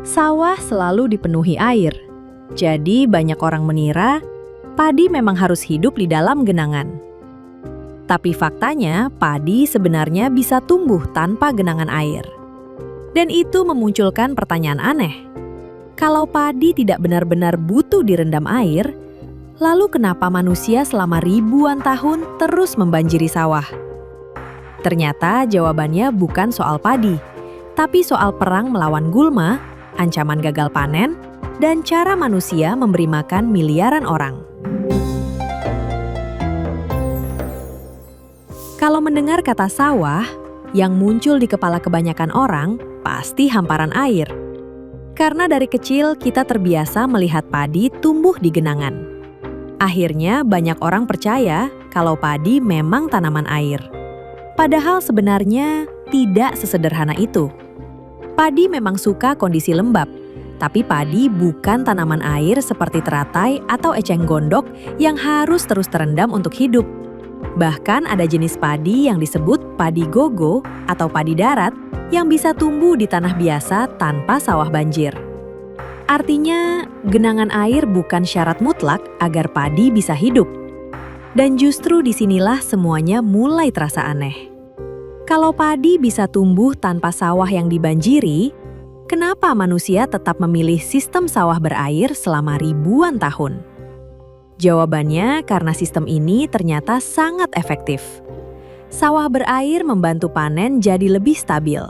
Sawah selalu dipenuhi air, jadi banyak orang mengira padi memang harus hidup di dalam genangan. Tapi faktanya, padi sebenarnya bisa tumbuh tanpa genangan air. Dan itu memunculkan pertanyaan aneh. Kalau padi tidak benar-benar butuh direndam air, lalu kenapa manusia selama ribuan tahun terus membanjiri sawah? Ternyata jawabannya bukan soal padi, tapi soal perang melawan gulma, ancaman gagal panen, dan cara manusia memberi makan miliaran orang. Kalau mendengar kata sawah, yang muncul di kepala kebanyakan orang pasti hamparan air. Karena dari kecil kita terbiasa melihat padi tumbuh di genangan. Akhirnya banyak orang percaya kalau padi memang tanaman air. Padahal sebenarnya tidak sesederhana itu. Padi memang suka kondisi lembab, tapi padi bukan tanaman air seperti teratai atau eceng gondok yang harus terus terendam untuk hidup. Bahkan ada jenis padi yang disebut padi gogo atau padi darat yang bisa tumbuh di tanah biasa tanpa sawah banjir. Artinya, genangan air bukan syarat mutlak agar padi bisa hidup. Dan justru disinilah semuanya mulai terasa aneh. Kalau padi bisa tumbuh tanpa sawah yang dibanjiri, kenapa manusia tetap memilih sistem sawah berair selama ribuan tahun? Jawabannya karena sistem ini ternyata sangat efektif. Sawah berair membantu panen jadi lebih stabil.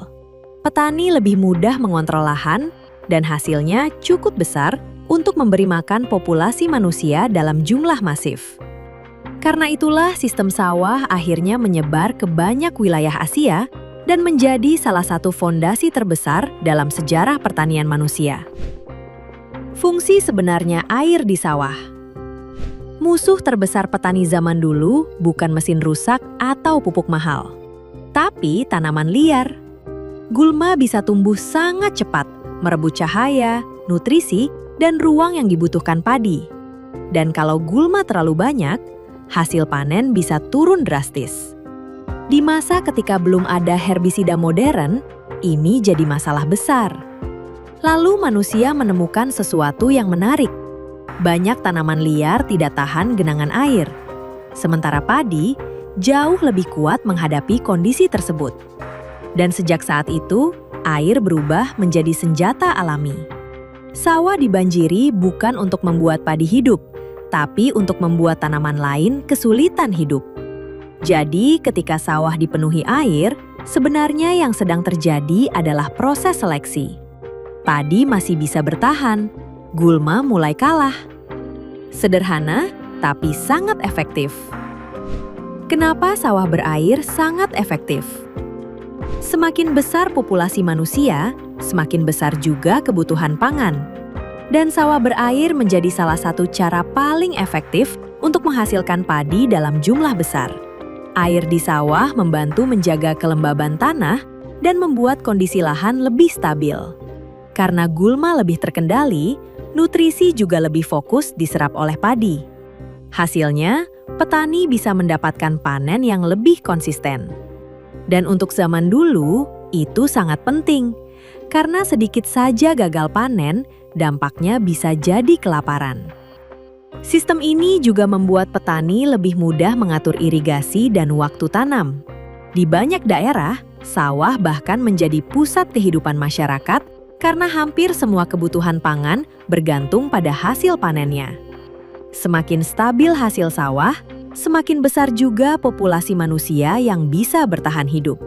Petani lebih mudah mengontrol lahan, dan hasilnya cukup besar untuk memberi makan populasi manusia dalam jumlah masif. Karena itulah sistem sawah akhirnya menyebar ke banyak wilayah Asia dan menjadi salah satu fondasi terbesar dalam sejarah pertanian manusia. Fungsi sebenarnya air di sawah. Musuh terbesar petani zaman dulu bukan mesin rusak atau pupuk mahal, tapi tanaman liar. Gulma bisa tumbuh sangat cepat, merebut cahaya, nutrisi, dan ruang yang dibutuhkan padi. Dan kalau gulma terlalu banyak, hasil panen bisa turun drastis. Di masa ketika belum ada herbisida modern, ini jadi masalah besar. Lalu manusia menemukan sesuatu yang menarik. Banyak tanaman liar tidak tahan genangan air. Sementara padi jauh lebih kuat menghadapi kondisi tersebut. Dan sejak saat itu, air berubah menjadi senjata alami. Sawah dibanjiri bukan untuk membuat padi hidup, tapi untuk membuat tanaman lain kesulitan hidup. Jadi, ketika sawah dipenuhi air, sebenarnya yang sedang terjadi adalah proses seleksi. Padi masih bisa bertahan, gulma mulai kalah. Sederhana, tapi sangat efektif. Kenapa sawah berair sangat efektif? Semakin besar populasi manusia, semakin besar juga kebutuhan pangan. Dan sawah berair menjadi salah satu cara paling efektif untuk menghasilkan padi dalam jumlah besar. Air di sawah membantu menjaga kelembaban tanah dan membuat kondisi lahan lebih stabil. Karena gulma lebih terkendali, nutrisi juga lebih fokus diserap oleh padi. Hasilnya, petani bisa mendapatkan panen yang lebih konsisten. Dan untuk zaman dulu, itu sangat penting. Karena sedikit saja gagal panen, dampaknya bisa jadi kelaparan. Sistem ini juga membuat petani lebih mudah mengatur irigasi dan waktu tanam. Di banyak daerah, sawah bahkan menjadi pusat kehidupan masyarakat karena hampir semua kebutuhan pangan bergantung pada hasil panennya. Semakin stabil hasil sawah, semakin besar juga populasi manusia yang bisa bertahan hidup.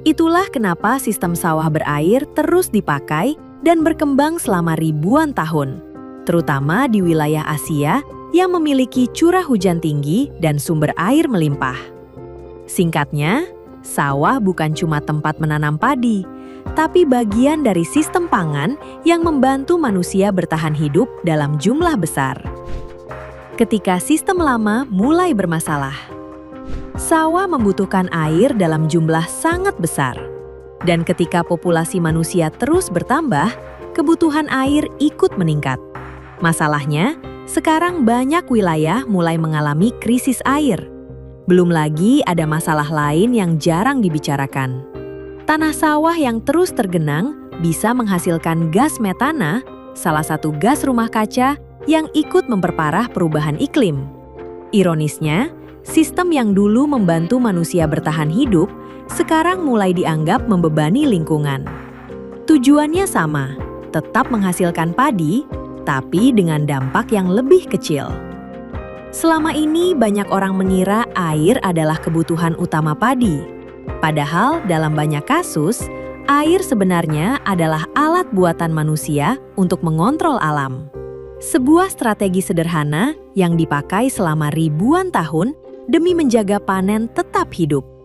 Itulah kenapa sistem sawah berair terus dipakai dan berkembang selama ribuan tahun, terutama di wilayah Asia yang memiliki curah hujan tinggi dan sumber air melimpah. Singkatnya, sawah bukan cuma tempat menanam padi, tapi bagian dari sistem pangan yang membantu manusia bertahan hidup dalam jumlah besar. Ketika sistem lama mulai bermasalah, sawah membutuhkan air dalam jumlah sangat besar. Dan ketika populasi manusia terus bertambah, kebutuhan air ikut meningkat. Masalahnya, sekarang banyak wilayah mulai mengalami krisis air. Belum lagi ada masalah lain yang jarang dibicarakan. Tanah sawah yang terus tergenang bisa menghasilkan gas metana, salah satu gas rumah kaca yang ikut memperparah perubahan iklim. Ironisnya, sistem yang dulu membantu manusia bertahan hidup, sekarang mulai dianggap membebani lingkungan. Tujuannya sama, tetap menghasilkan padi, tapi dengan dampak yang lebih kecil. Selama ini banyak orang mengira air adalah kebutuhan utama padi. Padahal dalam banyak kasus, air sebenarnya adalah alat buatan manusia untuk mengontrol alam. Sebuah strategi sederhana yang dipakai selama ribuan tahun demi menjaga panen tetap hidup.